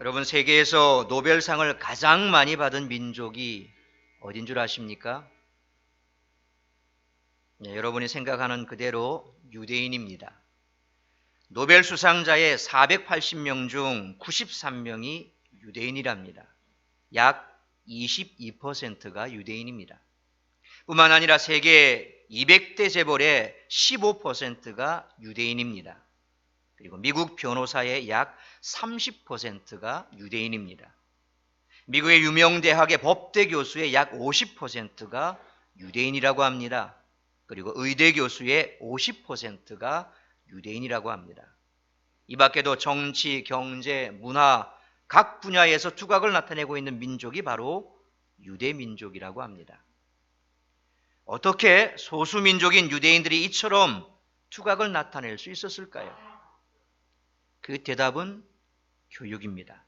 여러분, 세계에서 노벨상을 가장 많이 받은 민족이 어딘 줄 아십니까? 네, 여러분이 생각하는 그대로 유대인입니다. 노벨 수상자의 480명 중 93명이 유대인이랍니다. 약 22%가 유대인입니다. 뿐만 아니라 세계 200대 재벌의 15%가 유대인입니다. 그리고 미국 변호사의 약 30%가 유대인입니다. 미국의 유명 대학의 법대 교수의 약 50%가 유대인이라고 합니다. 그리고 의대 교수의 50%가 유대인이라고 합니다. 이 밖에도 정치, 경제, 문화 각 분야에서 두각을 나타내고 있는 민족이 바로 유대민족이라고 합니다. 어떻게 소수민족인 유대인들이 이처럼 두각을 나타낼 수 있었을까요? 그 대답은 교육입니다.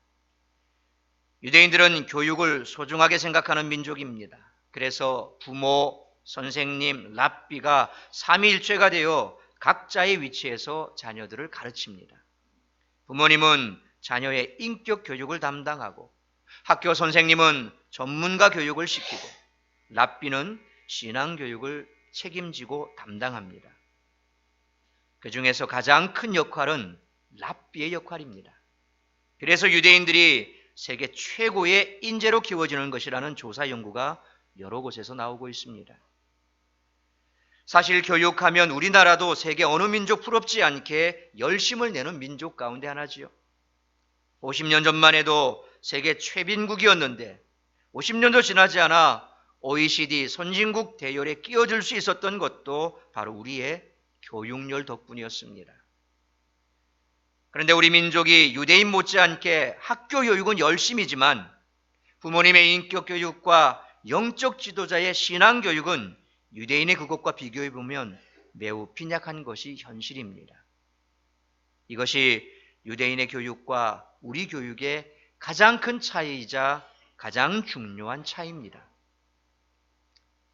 유대인들은 교육을 소중하게 생각하는 민족입니다. 그래서 부모, 선생님, 랍비가 삼위일체가 되어 각자의 위치에서 자녀들을 가르칩니다. 부모님은 자녀의 인격 교육을 담당하고, 학교 선생님은 전문가 교육을 시키고, 랍비는 신앙 교육을 책임지고 담당합니다. 그 중에서 가장 큰 역할은 랍비의 역할입니다. 그래서 유대인들이 세계 최고의 인재로 키워지는 것이라는 조사 연구가 여러 곳에서 나오고 있습니다. 사실 교육하면 우리나라도 세계 어느 민족 부럽지 않게 열심을 내는 민족 가운데 하나지요. 50년 전만 해도 세계 최빈국이었는데 50년도 지나지 않아 OECD 선진국 대열에 끼어들 수 있었던 것도 바로 우리의 교육열 덕분이었습니다. 그런데 우리 민족이 유대인 못지않게 학교 교육은 열심이지만 부모님의 인격 교육과 영적 지도자의 신앙 교육은 유대인의 그것과 비교해 보면 매우 빈약한 것이 현실입니다. 이것이 유대인의 교육과 우리 교육의 가장 큰 차이이자 가장 중요한 차이입니다.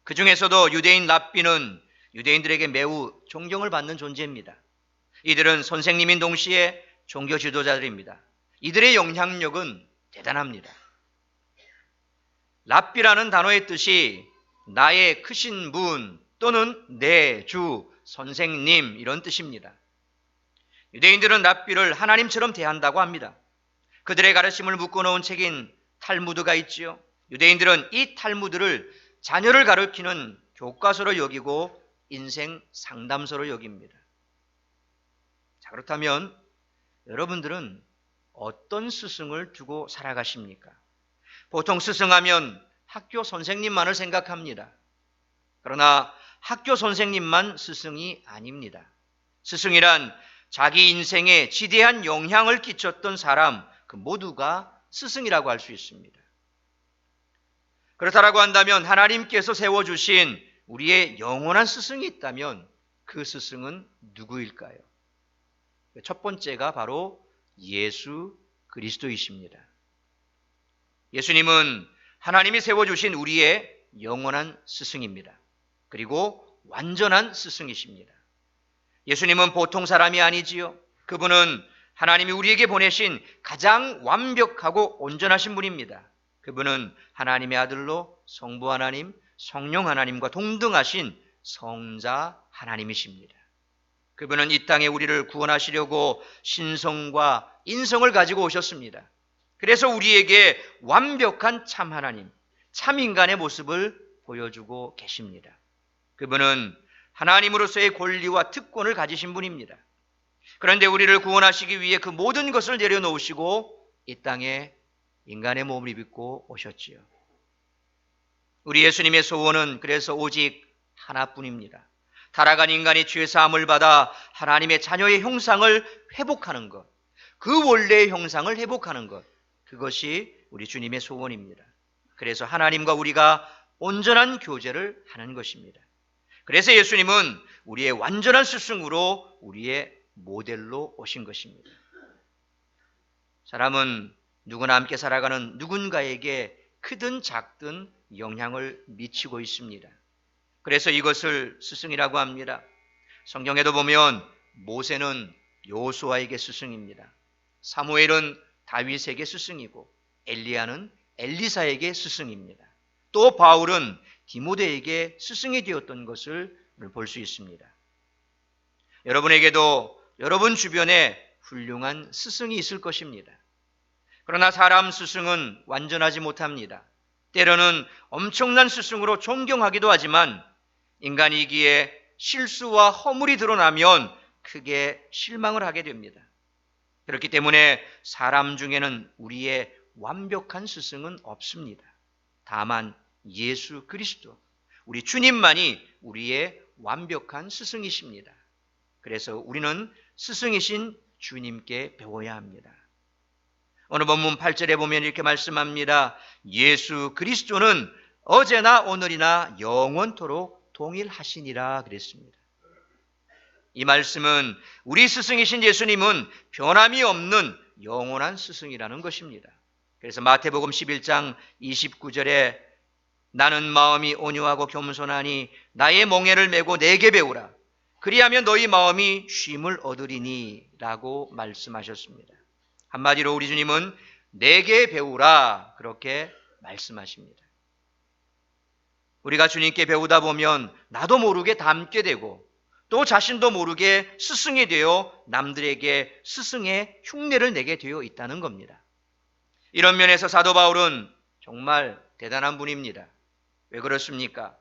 그 중에서도 유대인 랍비는 유대인들에게 매우 존경을 받는 존재입니다. 이들은 선생님인 동시에 종교 지도자들입니다. 이들의 영향력은 대단합니다. 랍비라는 단어의 뜻이 나의 크신 분 또는 내 주, 선생님 이런 뜻입니다. 유대인들은 랍비를 하나님처럼 대한다고 합니다. 그들의 가르침을 묶어놓은 책인 탈무드가 있지요. 유대인들은 이 탈무드를 자녀를 가르치는 교과서로 여기고 인생 상담서로 여깁니다. 자, 그렇다면 여러분들은 어떤 스승을 두고 살아가십니까? 보통 스승하면 학교 선생님만을 생각합니다. 그러나 학교 선생님만 스승이 아닙니다. 스승이란 자기 인생에 지대한 영향을 끼쳤던 사람, 그 모두가 스승이라고 할 수 있습니다. 그렇다라고 한다면 하나님께서 세워주신 우리의 영원한 스승이 있다면 그 스승은 누구일까요? 첫 번째가 바로 예수 그리스도이십니다. 예수님은 하나님이 세워주신 우리의 영원한 스승입니다. 그리고 완전한 스승이십니다. 예수님은 보통 사람이 아니지요. 그분은 하나님이 우리에게 보내신 가장 완벽하고 온전하신 분입니다. 그분은 하나님의 아들로 성부 하나님, 성령 하나님과 동등하신 성자 하나님이십니다. 그분은 이 땅에 우리를 구원하시려고 신성과 인성을 가지고 오셨습니다. 그래서 우리에게 완벽한 참 하나님, 참 인간의 모습을 보여주고 계십니다. 그분은 하나님으로서의 권리와 특권을 가지신 분입니다. 그런데 우리를 구원하시기 위해 그 모든 것을 내려놓으시고 이 땅에 인간의 몸을 입고 오셨지요. 우리 예수님의 소원은 그래서 오직 하나뿐입니다. 타락한 인간이 죄사함을 받아 하나님의 자녀의 형상을 회복하는 것, 그 원래의 형상을 회복하는 것, 그것이 우리 주님의 소원입니다. 그래서 하나님과 우리가 온전한 교제를 하는 것입니다. 그래서 예수님은 우리의 완전한 스승으로 우리의 모델로 오신 것입니다. 사람은 누구나 함께 살아가는 누군가에게 크든 작든 영향을 미치고 있습니다. 그래서 이것을 스승이라고 합니다. 성경에도 보면 모세는 여호수아에게 스승입니다. 사무엘은 다윗에게 스승이고 엘리야는 엘리사에게 스승입니다. 또 바울은 디모데에게 스승이 되었던 것을 볼 수 있습니다. 여러분에게도 여러분 주변에 훌륭한 스승이 있을 것입니다. 그러나 사람 스승은 완전하지 못합니다. 때로는 엄청난 스승으로 존경하기도 하지만 인간이기에 실수와 허물이 드러나면 크게 실망을 하게 됩니다. 그렇기 때문에 사람 중에는 우리의 완벽한 스승은 없습니다. 다만 예수 그리스도, 우리 주님만이 우리의 완벽한 스승이십니다. 그래서 우리는 스승이신 주님께 배워야 합니다. 오늘 본문 8절에 보면 이렇게 말씀합니다. 예수 그리스도는 어제나 오늘이나 영원토록 동일하시니라 그랬습니다. 이 말씀은 우리 스승이신 예수님은 변함이 없는 영원한 스승이라는 것입니다. 그래서 마태복음 11장 29절에 나는 마음이 온유하고 겸손하니 나의 멍에를 메고 내게 배우라. 그리하면 너희 마음이 쉼을 얻으리니 라고 말씀하셨습니다. 한마디로 우리 주님은 내게 배우라 그렇게 말씀하십니다. 우리가 주님께 배우다 보면 나도 모르게 닮게 되고 또 자신도 모르게 스승이 되어 남들에게 스승의 흉내를 내게 되어 있다는 겁니다. 이런 면에서 사도 바울은 정말 대단한 분입니다. 왜 그렇습니까?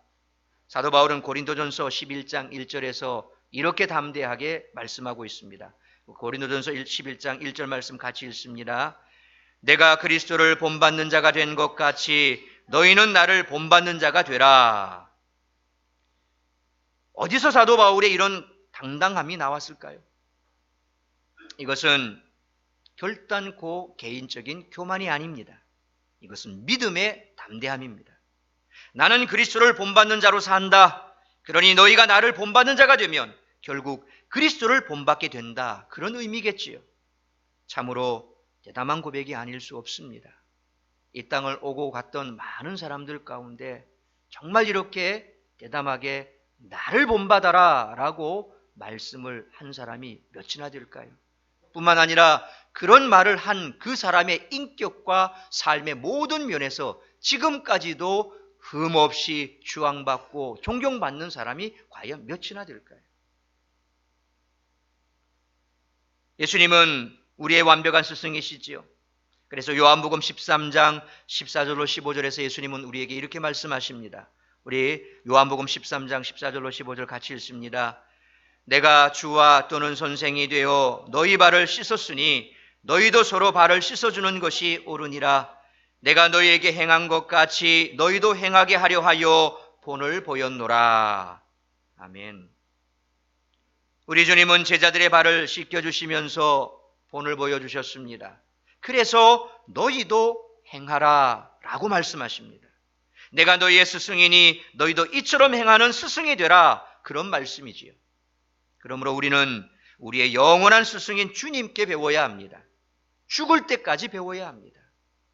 사도 바울은 고린도전서 11장 1절에서 이렇게 담대하게 말씀하고 있습니다. 고린도전서 11장 1절 말씀 같이 읽습니다. 내가 그리스도를 본받는 자가 된 것 같이 너희는 나를 본받는 자가 되라. 어디서 사도 바울의 이런 당당함이 나왔을까요? 이것은 결단코 개인적인 교만이 아닙니다. 이것은 믿음의 담대함입니다. 나는 그리스도를 본받는 자로 산다. 그러니 너희가 나를 본받는 자가 되면 결국 그리스도를 본받게 된다. 그런 의미겠지요. 참으로 대담한 고백이 아닐 수 없습니다. 이 땅을 오고 갔던 많은 사람들 가운데 정말 이렇게 대담하게 나를 본받아라 라고 말씀을 한 사람이 몇이나 될까요? 뿐만 아니라 그런 말을 한 그 사람의 인격과 삶의 모든 면에서 지금까지도 흠없이 주앙받고 존경받는 사람이 과연 몇이나 될까요? 예수님은 우리의 완벽한 스승이시지요. 그래서 요한복음 13장 14절로 15절에서 예수님은 우리에게 이렇게 말씀하십니다. 우리 요한복음 13장 14절로 15절 같이 읽습니다. 내가 주와 또는 선생이 되어 너희 발을 씻었으니 너희도 서로 발을 씻어주는 것이 옳으니라. 내가 너희에게 행한 것 같이 너희도 행하게 하려 하여 본을 보였노라. 아멘. 우리 주님은 제자들의 발을 씻겨주시면서 본을 보여주셨습니다. 그래서 너희도 행하라 라고 말씀하십니다. 내가 너희의 스승이니 너희도 이처럼 행하는 스승이 되라. 그런 말씀이지요. 그러므로 우리는 우리의 영원한 스승인 주님께 배워야 합니다. 죽을 때까지 배워야 합니다.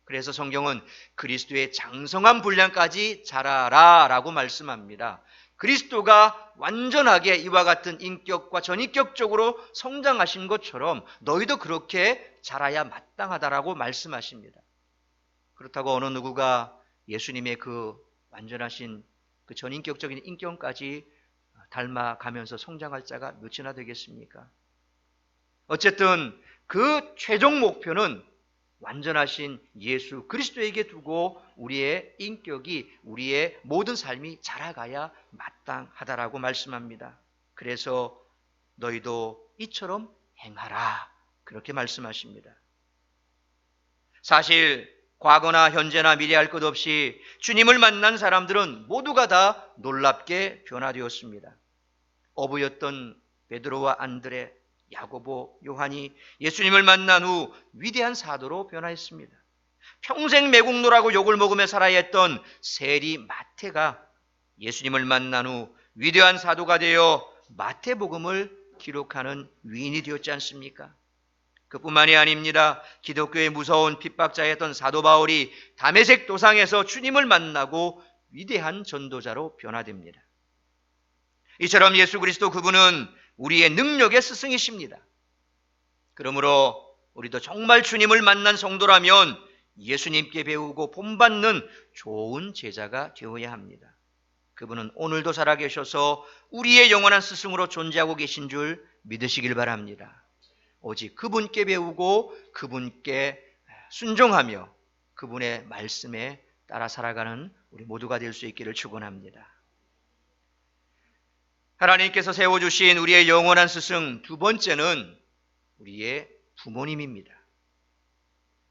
그래서 성경은 그리스도의 장성한 분량까지 자라라 라고 말씀합니다. 그리스도가 완전하게 이와 같은 인격과 전인격적으로 성장하신 것처럼 너희도 그렇게 자라야 마땅하다라고 말씀하십니다. 그렇다고 어느 누구가 예수님의 그 완전하신 그 전인격적인 인격까지 닮아가면서 성장할 자가 몇이나 되겠습니까? 어쨌든 그 최종 목표는 완전하신 예수 그리스도에게 두고 우리의 인격이, 우리의 모든 삶이 자라가야 마땅하다라고 말씀합니다. 그래서 너희도 이처럼 행하라 그렇게 말씀하십니다. 사실 과거나 현재나 미래할 것 없이 주님을 만난 사람들은 모두가 다 놀랍게 변화되었습니다. 어부였던 베드로와 안드레, 야고보, 요한이 예수님을 만난 후 위대한 사도로 변화했습니다. 평생 매국노라고 욕을 먹으며 살아야 했던 세리 마태가 예수님을 만난 후 위대한 사도가 되어 마태복음을 기록하는 위인이 되었지 않습니까? 그뿐만이 아닙니다. 기독교의 무서운 핍박자였던 사도 바울이 다메섹 도상에서 주님을 만나고 위대한 전도자로 변화됩니다. 이처럼 예수 그리스도 그분은 우리의 능력의 스승이십니다. 그러므로 우리도 정말 주님을 만난 성도라면 예수님께 배우고 본받는 좋은 제자가 되어야 합니다. 그분은 오늘도 살아계셔서 우리의 영원한 스승으로 존재하고 계신 줄 믿으시길 바랍니다. 오직 그분께 배우고 그분께 순종하며 그분의 말씀에 따라 살아가는 우리 모두가 될 수 있기를 축원합니다. 하나님께서 세워주신 우리의 영원한 스승 두 번째는 우리의 부모님입니다.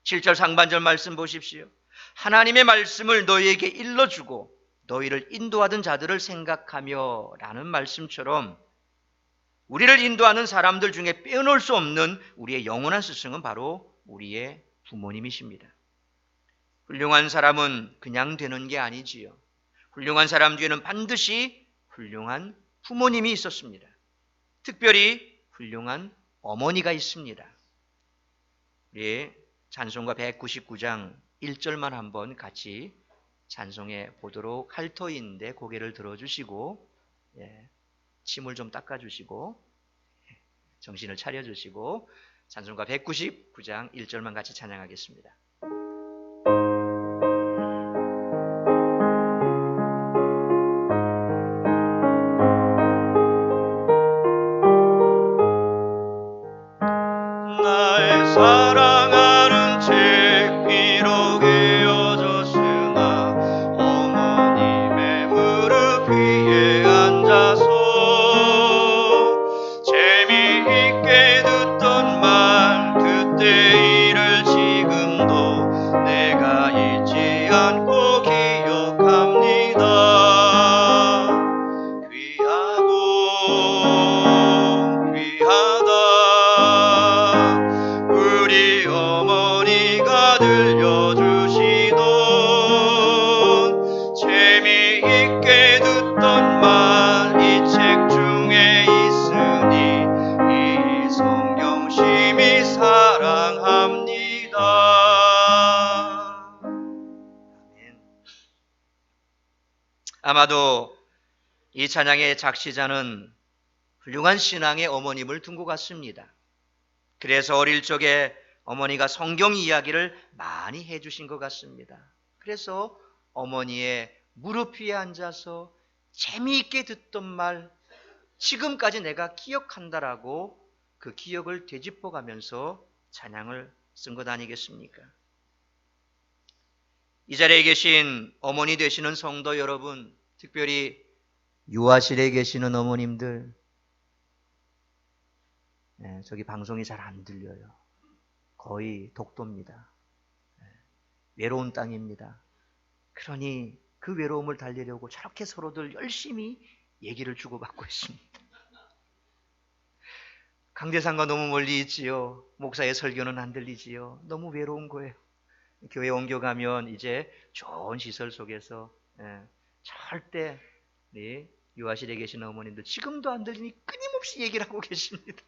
7절 상반절 말씀 보십시오. 하나님의 말씀을 너희에게 일러주고 너희를 인도하던 자들을 생각하며 라는 말씀처럼 우리를 인도하는 사람들 중에 빼놓을 수 없는 우리의 영원한 스승은 바로 우리의 부모님이십니다. 훌륭한 사람은 그냥 되는 게 아니지요. 훌륭한 사람 뒤에는 반드시 훌륭한 부모님이 있었습니다. 특별히 훌륭한 어머니가 있습니다. 우리 찬송가 199장 1절만 한번 같이 찬송해 보도록 할 터인데 고개를 들어주시고 침을 좀 닦아주시고 정신을 차려주시고 찬송가 199장 1절만 같이 찬양하겠습니다. 나의 사랑하는 책 비록 헤어졌으나 어머님의 무릎 위에 앉아서 재미있게 듣던 말 그때 일을 지금도 내가 잊지 않고 기억합니다. 귀하고 귀하다 우리 어머니가 들려주시던 재미있게 듣던 말 이 책 중에 있으니 이 성경 심히 사랑합니다. 아멘. 아마도 이 찬양의 작시자는 훌륭한 신앙의 어머님을 둔 것 같습니다. 그래서 어릴 적에 어머니가 성경 이야기를 많이 해주신 것 같습니다. 그래서 어머니의 무릎 위에 앉아서 재미있게 듣던 말 지금까지 내가 기억한다라고 그 기억을 되짚어가면서 찬양을 쓴 것 아니겠습니까? 이 자리에 계신 어머니 되시는 성도 여러분, 특별히 유아실에 계시는 어머님들, 저기 방송이 잘 안 들려요. 거의 독도입니다. 외로운 땅입니다. 그러니 그 외로움을 달래려고 저렇게 서로들 열심히 얘기를 주고받고 있습니다. 강대상과 너무 멀리 있지요. 목사의 설교는 안 들리지요. 너무 외로운 거예요. 교회 옮겨가면 이제 좋은 시설 속에서 절대 유아실에 계신 어머님들 지금도 안 들리니 끊임없이 얘기를 하고 계십니다.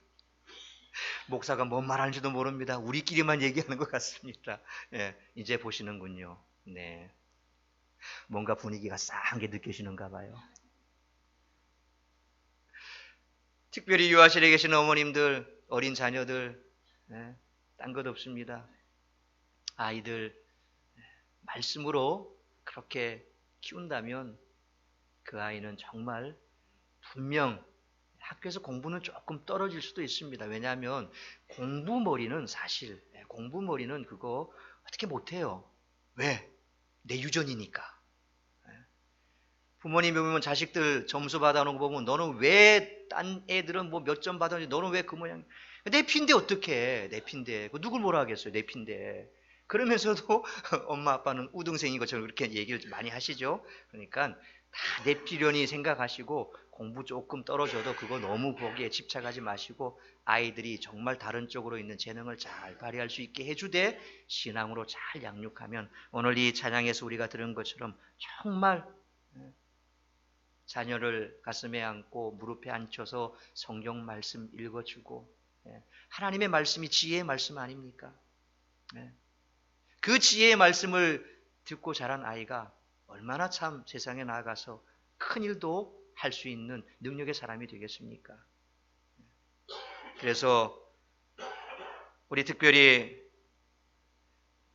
목사가 뭔 말하는지도 모릅니다. 우리끼리만 얘기하는 것 같습니다. 이제 보시는군요. 네, 뭔가 분위기가 싸한 게 느껴지는가 봐요. 특별히 유아실에 계신 어머님들, 어린 자녀들, 딴 것 없습니다. 아이들 말씀으로 그렇게 키운다면 그 아이는 정말 분명 학교에서 공부는 조금 떨어질 수도 있습니다. 왜냐하면 공부머리는 사실 공부머리는 그거 어떻게 못해요. 왜? 내 유전이니까. 부모님이 보면 자식들 점수 받아놓은 거 보면 너는 왜 딴 애들은 뭐 몇 점 받았는지 너는 왜 그 모양. 내 핀데 어떡해. 내 핀데. 누굴 뭐라 하겠어요. 내 핀데. 그러면서도 엄마 아빠는 우등생인 것처럼 그렇게 얘기를 많이 하시죠. 그러니까 다 내 필연이 생각하시고 공부 조금 떨어져도 그거 너무 거기에 집착하지 마시고 아이들이 정말 다른 쪽으로 있는 재능을 잘 발휘할 수 있게 해주되 신앙으로 잘 양육하면 오늘 이 찬양에서 우리가 들은 것처럼 정말 자녀를 가슴에 안고 무릎에 앉혀서 성경 말씀 읽어주고 하나님의 말씀이 지혜의 말씀 아닙니까? 그 지혜의 말씀을 듣고 자란 아이가 얼마나 참 세상에 나아가서 큰 일도 할 수 있는 능력의 사람이 되겠습니까? 그래서 우리 특별히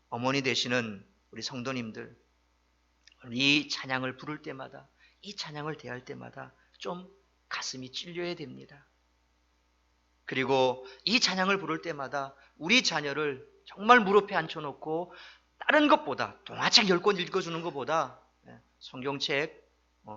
어머니 되시는 우리 성도님들, 이 찬양을 부를 때마다, 이 찬양을 대할 때마다 좀 가슴이 찔려야 됩니다. 그리고 이 찬양을 부를 때마다 우리 자녀를 정말 무릎에 앉혀놓고 다른 것보다 동화책 10권 읽어주는 것보다 성경책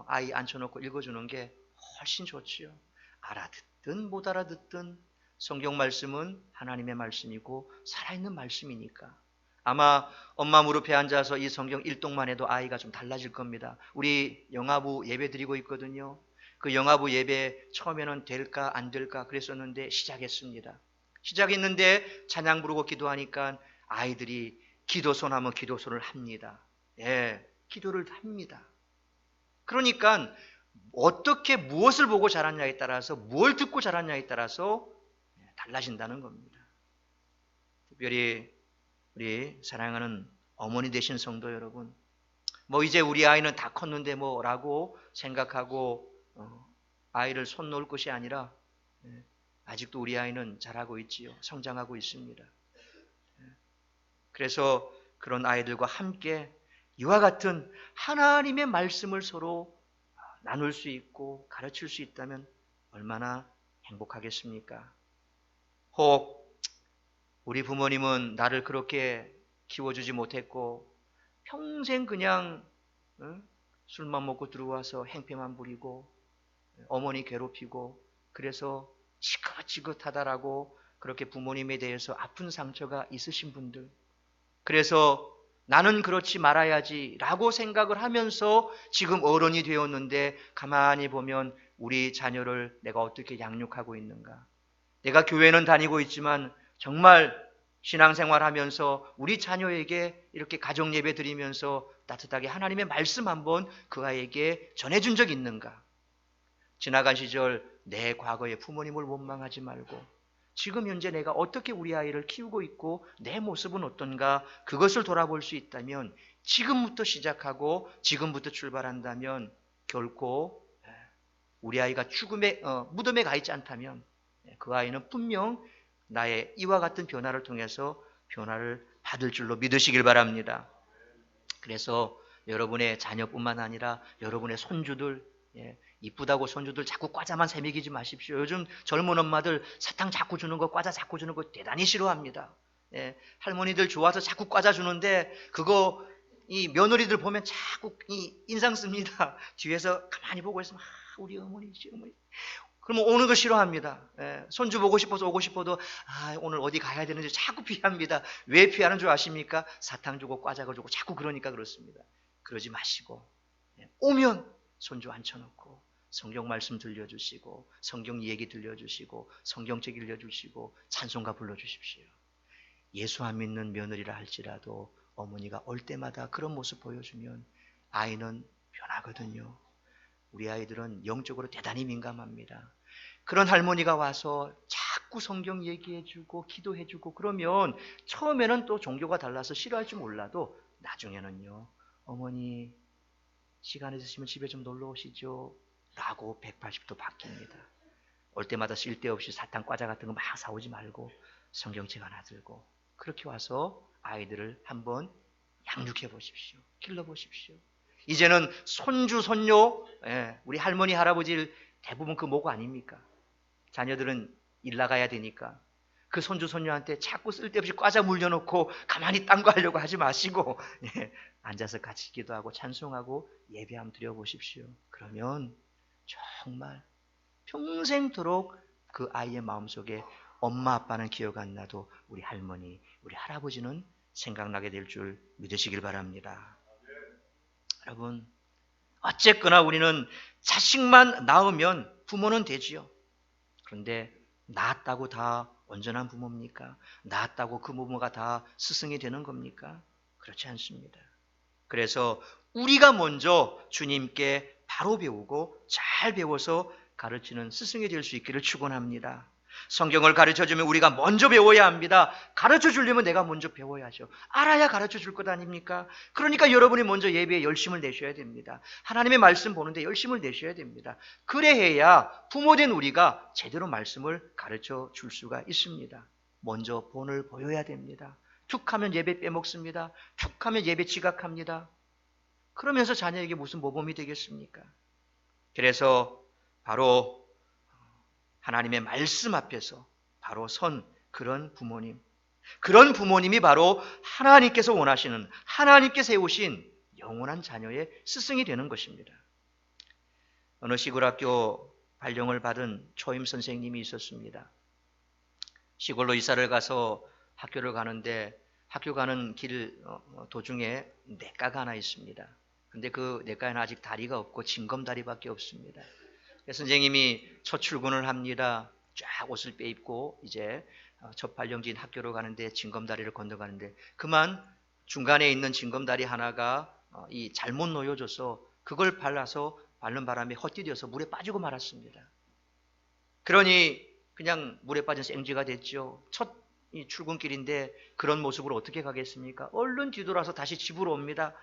아이 앉혀놓고 읽어주는 게 훨씬 좋지요. 알아듣든 못 알아듣든 성경 말씀은 하나님의 말씀이고 살아있는 말씀이니까 아마 엄마 무릎에 앉아서 이 성경 일독만 해도 아이가 좀 달라질 겁니다. 우리 영아부 예배 드리고 있거든요. 그 영아부 예배 처음에는 될까 안 될까 그랬었는데 시작했습니다. 시작했는데 찬양 부르고 기도하니까 아이들이 기도손 하면 기도손을 합니다. 예, 기도를 합니다. 그러니까 어떻게 무엇을 보고 자랐냐에 따라서 뭘 듣고 자랐냐에 따라서 달라진다는 겁니다. 특별히 우리 사랑하는 어머니 되신 성도 여러분, 뭐 이제 우리 아이는 다 컸는데 뭐라고 생각하고 아이를 손 놓을 것이 아니라 아직도 우리 아이는 자라고 있지요. 성장하고 있습니다. 그래서 그런 아이들과 함께 이와 같은 하나님의 말씀을 서로 나눌 수 있고 가르칠 수 있다면 얼마나 행복하겠습니까? 혹 우리 부모님은 나를 그렇게 키워주지 못했고 평생 그냥 술만 먹고 들어와서 행패만 부리고 어머니 괴롭히고 그래서 지긋지긋하다라고 그렇게 부모님에 대해서 아픈 상처가 있으신 분들, 그래서 나는 그렇지 말아야지 라고 생각을 하면서 지금 어른이 되었는데 가만히 보면 우리 자녀를 내가 어떻게 양육하고 있는가. 내가 교회는 다니고 있지만 정말 신앙생활 하면서 우리 자녀에게 이렇게 가정예배 드리면서 따뜻하게 하나님의 말씀 한번 그 아이에게 전해준 적 있는가. 지나간 시절 내 과거의 부모님을 원망하지 말고 지금 현재 내가 어떻게 우리 아이를 키우고 있고 내 모습은 어떤가 그것을 돌아볼 수 있다면 지금부터 시작하고 지금부터 출발한다면 결코 우리 아이가 죽음의 무덤에 가 있지 않다면 그 아이는 분명 나의 이와 같은 변화를 통해서 변화를 받을 줄로 믿으시길 바랍니다. 그래서 여러분의 자녀뿐만 아니라 여러분의 손주들, 이쁘다고 손주들 자꾸 과자만 새먹이지 마십시오. 요즘 젊은 엄마들 사탕 자꾸 주는 거, 과자 자꾸 주는 거 대단히 싫어합니다. 할머니들 좋아서 자꾸 과자 주는데 그거 이 며느리들 보면 자꾸 인상 씁니다. 뒤에서 가만히 보고 있으면 우리 어머니. 그러면 오는 거 싫어합니다. 손주 보고 싶어서 오고 싶어도 오늘 어디 가야 되는지 자꾸 피합니다. 왜 피하는 줄 아십니까? 사탕 주고 과자가 주고 자꾸 그러니까 그렇습니다. 그러지 마시고 오면 손주 앉혀놓고 성경 말씀 들려주시고 성경 얘기 들려주시고 성경책 읽려주시고 찬송가 불러주십시오. 예수 안 믿는 며느리라 할지라도 어머니가 올 때마다 그런 모습 보여주면 아이는 변하거든요. 우리 아이들은 영적으로 대단히 민감합니다. 그런 할머니가 와서 자꾸 성경 얘기해주고 기도해주고 그러면 처음에는 또 종교가 달라서 싫어할지 몰라도 나중에는요, 어머니 시간 있으시면 집에 좀 놀러 오시죠 라고 180도 바뀝니다. 올 때마다 쓸데없이 사탕 과자 같은 거 막 사오지 말고 성경책 하나 들고 그렇게 와서 아이들을 한번 양육해 보십시오. 길러 보십시오. 이제는 손주 손녀, 우리 할머니 할아버지 대부분 그 뭐가 아닙니까? 자녀들은 일 나가야 되니까 그 손주 손녀한테 자꾸 쓸데없이 과자 물려놓고 가만히 딴 거 하려고 하지 마시고 앉아서 같이 기도하고 찬송하고 예배 한번 드려보십시오. 그러면 정말 평생도록 그 아이의 마음속에 엄마 아빠는 기억 안 나도 우리 할머니, 우리 할아버지는 생각나게 될 줄 믿으시길 바랍니다. 여러분, 어쨌거나 우리는 자식만 낳으면 부모는 되지요. 그런데 낳았다고 다 온전한 부모입니까? 낳았다고 그 부모가 다 스승이 되는 겁니까? 그렇지 않습니다. 그래서 우리가 먼저 주님께 바로 배우고 잘 배워서 가르치는 스승이 될 수 있기를 축원합니다. 성경을 가르쳐주면 우리가 먼저 배워야 합니다. 가르쳐주려면 내가 먼저 배워야죠. 알아야 가르쳐줄 것 아닙니까? 그러니까 여러분이 먼저 예배에 열심을 내셔야 됩니다. 하나님의 말씀 보는데 열심을 내셔야 됩니다. 그래야 부모된 우리가 제대로 말씀을 가르쳐줄 수가 있습니다. 먼저 본을 보여야 됩니다. 툭 하면 예배 빼먹습니다. 툭 하면 예배 지각합니다. 그러면서 자녀에게 무슨 모범이 되겠습니까? 그래서 바로 하나님의 말씀 앞에서 바로 선 그런 부모님, 그런 부모님이 바로 하나님께서 원하시는, 하나님께 세우신 영원한 자녀의 스승이 되는 것입니다. 어느 시골 학교 발령을 받은 초임 선생님이 있었습니다. 시골로 이사를 가서 학교를 가는데 학교 가는 길 도중에 냇가가 하나 있습니다. 근데 그 냇가에는 아직 다리가 없고 징검다리밖에 없습니다. 선생님이 첫 출근을 합니다. 쫙 옷을 빼입고 이제 첫 발령지인 학교로 가는데 징검다리를 건너가는데 그만 중간에 있는 징검다리 하나가 이 잘못 놓여져서 그걸 발라서 밟는 바람에 헛디뎌서 물에 빠지고 말았습니다. 그러니 그냥 물에 빠진 생쥐가 됐죠. 첫 출근길인데 그런 모습으로 어떻게 가겠습니까? 얼른 뒤돌아서 다시 집으로 옵니다.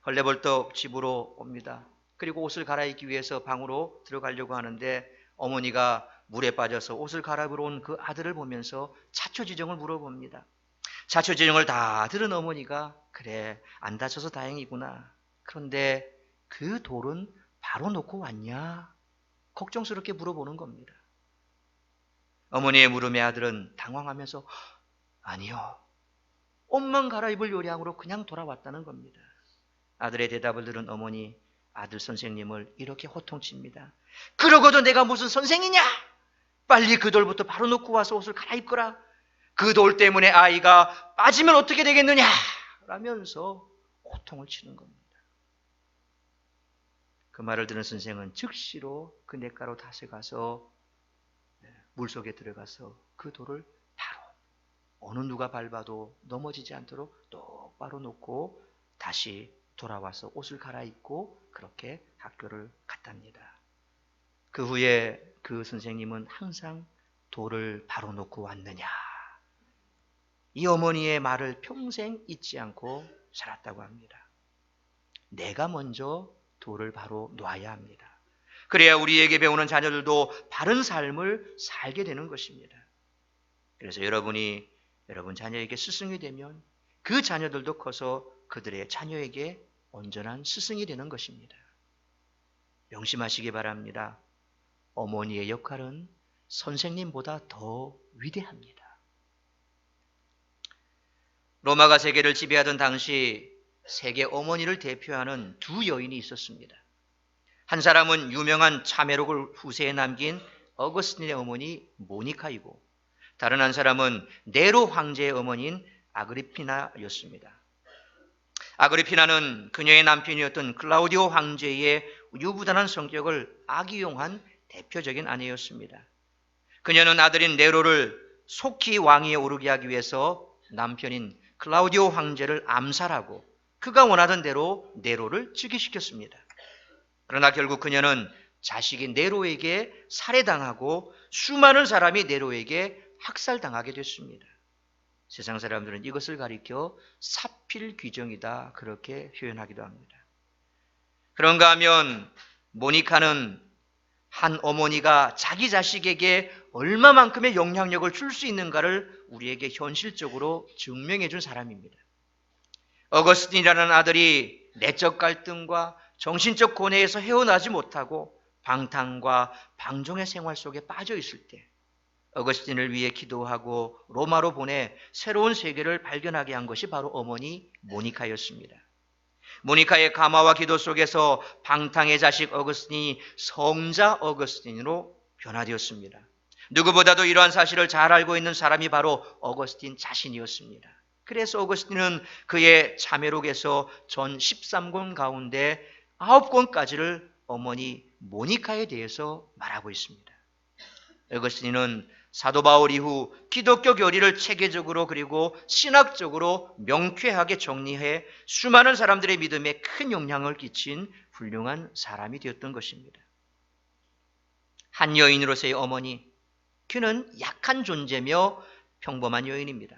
헐레벌떡 집으로 옵니다. 그리고 옷을 갈아입기 위해서 방으로 들어가려고 하는데 어머니가 물에 빠져서 옷을 갈아입으러 온 그 아들을 보면서 자초지종을 물어봅니다. 자초지종을 다 들은 어머니가 그래 안 다쳐서 다행이구나. 그런데 그 돌은 바로 놓고 왔냐? 걱정스럽게 물어보는 겁니다. 어머니의 물음에 아들은 당황하면서 아니요. 옷만 갈아입을 요량으로 그냥 돌아왔다는 겁니다. 아들의 대답을 들은 어머니 아들 선생님을 이렇게 호통칩니다. 그러고도 내가 무슨 선생이냐? 빨리 그 돌부터 바로 놓고 와서 옷을 갈아입거라. 그 돌 때문에 아이가 빠지면 어떻게 되겠느냐? 라면서 호통을 치는 겁니다. 그 말을 들은 선생은 즉시로 그 냇가로 다시 가서 물속에 들어가서 그 돌을 바로 어느 누가 밟아도 넘어지지 않도록 똑바로 놓고 다시 돌아와서 옷을 갈아입고 그렇게 학교를 갔답니다. 그 후에 그 선생님은 항상 돌을 바로 놓고 왔느냐? 이 어머니의 말을 평생 잊지 않고 살았다고 합니다. 내가 먼저 돌을 바로 놔야 합니다. 그래야 우리에게 배우는 자녀들도 바른 삶을 살게 되는 것입니다. 그래서 여러분이 여러분 자녀에게 스승이 되면 그 자녀들도 커서 그들의 자녀에게 온전한 스승이 되는 것입니다. 명심하시기 바랍니다. 어머니의 역할은 선생님보다 더 위대합니다. 로마가 세계를 지배하던 당시 세계 어머니를 대표하는 두 여인이 있었습니다. 한 사람은 유명한 참회록을 후세에 남긴 어거스틴의 어머니 모니카이고 다른 한 사람은 네로 황제의 어머니인 아그리피나였습니다. 아그리피나는 그녀의 남편이었던 클라우디오 황제의 유부단한 성격을 악용한 대표적인 아내였습니다. 그녀는 아들인 네로를 속히 왕위에 오르게 하기 위해서 남편인 클라우디오 황제를 암살하고 그가 원하던 대로 네로를 즉위시켰습니다. 그러나 결국 그녀는 자식인 네로에게 살해당하고 수많은 사람이 네로에게 학살당하게 됐습니다. 세상 사람들은 이것을 가리켜 사필귀정이다 그렇게 표현하기도 합니다. 그런가 하면 모니카는 한 어머니가 자기 자식에게 얼마만큼의 영향력을 줄 수 있는가를 우리에게 현실적으로 증명해 준 사람입니다. 어거스틴이라는 아들이 내적 갈등과 정신적 고뇌에서 헤어나지 못하고 방탕과 방종의 생활 속에 빠져 있을 때 어거스틴을 위해 기도하고 로마로 보내 새로운 세계를 발견하게 한 것이 바로 어머니 모니카였습니다. 모니카의 감화와 기도 속에서 방탕의 자식 어거스틴이 성자 어거스틴으로 변화되었습니다. 누구보다도 이러한 사실을 잘 알고 있는 사람이 바로 어거스틴 자신이었습니다. 그래서 어거스틴은 그의 참회록에서 전 13권 가운데 9권까지를 어머니 모니카에 대해서 말하고 있습니다. 어거스틴은 사도 바울 이후 기독교 교리를 체계적으로 그리고 신학적으로 명쾌하게 정리해 수많은 사람들의 믿음에 큰 영향을 끼친 훌륭한 사람이 되었던 것입니다. 한 여인으로서의 어머니, 그는 약한 존재며 평범한 여인입니다.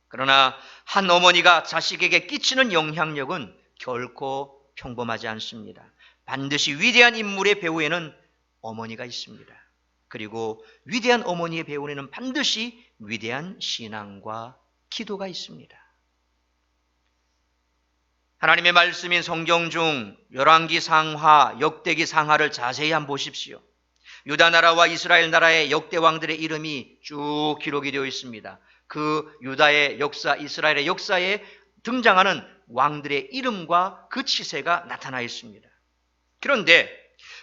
그러나 한 어머니가 자식에게 끼치는 영향력은 결코 평범하지 않습니다. 반드시 위대한 인물의 배후에는 어머니가 있습니다. 그리고 위대한 어머니의 배운에는 반드시 위대한 신앙과 기도가 있습니다. 하나님의 말씀인 성경 중 열왕기 상하, 역대기 상하를 자세히 한번 보십시오. 유다 나라와 이스라엘 나라의 역대 왕들의 이름이 쭉 기록이 되어 있습니다. 그 유다의 역사, 이스라엘의 역사에 등장하는 왕들의 이름과 그 치세가 나타나 있습니다. 그런데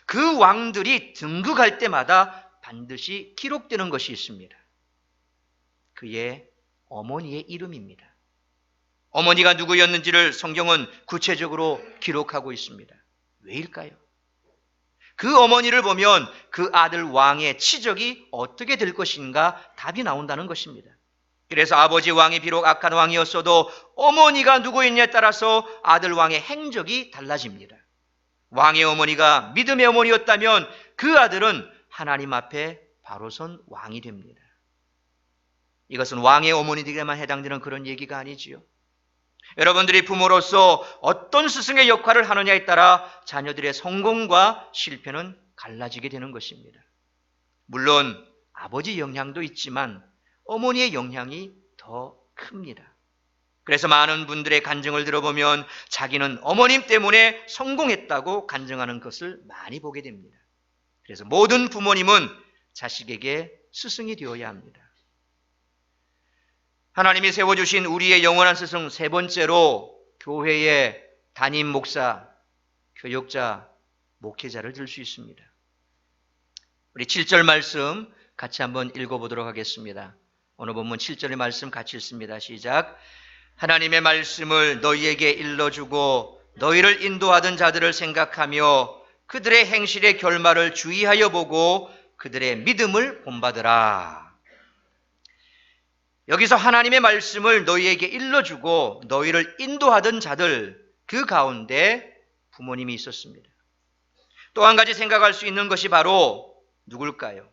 그 왕들이 등극할 때마다 반드시 기록되는 것이 있습니다. 그의 어머니의 이름입니다. 어머니가 누구였는지를 성경은 구체적으로 기록하고 있습니다. 왜일까요? 그 어머니를 보면 그 아들 왕의 치적이 어떻게 될 것인가 답이 나온다는 것입니다. 그래서 아버지 왕이 비록 악한 왕이었어도 어머니가 누구였냐에 따라서 아들 왕의 행적이 달라집니다. 왕의 어머니가 믿음의 어머니였다면 그 아들은 하나님 앞에 바로 선 왕이 됩니다. 이것은 왕의 어머니들에게만 해당되는 그런 얘기가 아니지요. 여러분들이 부모로서 어떤 스승의 역할을 하느냐에 따라 자녀들의 성공과 실패는 갈라지게 되는 것입니다. 물론 아버지 영향도 있지만 어머니의 영향이 더 큽니다. 그래서 많은 분들의 간증을 들어보면 자기는 어머님 때문에 성공했다고 간증하는 것을 많이 보게 됩니다. 그래서 모든 부모님은 자식에게 스승이 되어야 합니다. 하나님이 세워주신 우리의 영원한 스승 세 번째로 교회의 담임 목사, 교역자, 목회자를 들 수 있습니다. 우리 7절 말씀 같이 한번 읽어보도록 하겠습니다. 오늘 본문 7절의 말씀 같이 읽습니다. 시작. 하나님의 말씀을 너희에게 일러주고 너희를 인도하던 자들을 생각하며 그들의 행실의 결말을 주의하여 보고 그들의 믿음을 본받으라. 여기서 하나님의 말씀을 너희에게 일러주고 너희를 인도하던 자들, 그 가운데 부모님이 있었습니다. 또 한 가지 생각할 수 있는 것이 바로 누굴까요?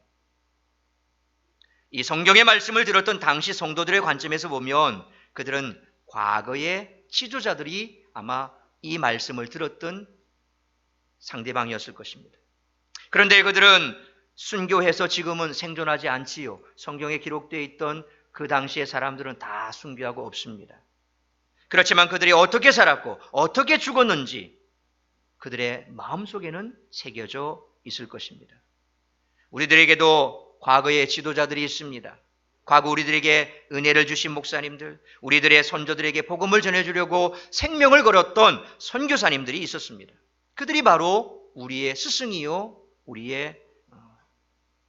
이 성경의 말씀을 들었던 당시 성도들의 관점에서 보면 그들은 과거의 지도자들이 아마 이 말씀을 들었던 상대방이었을 것입니다. 그런데 그들은 순교해서 지금은 생존하지 않지요. 성경에 기록되어 있던 그 당시의 사람들은 다 순교하고 없습니다. 그렇지만 그들이 어떻게 살았고 어떻게 죽었는지 그들의 마음속에는 새겨져 있을 것입니다. 우리들에게도 과거의 지도자들이 있습니다. 과거 우리들에게 은혜를 주신 목사님들, 우리들의 선조들에게 복음을 전해주려고 생명을 걸었던 선교사님들이 있었습니다. 그들이 바로 우리의 스승이요, 우리의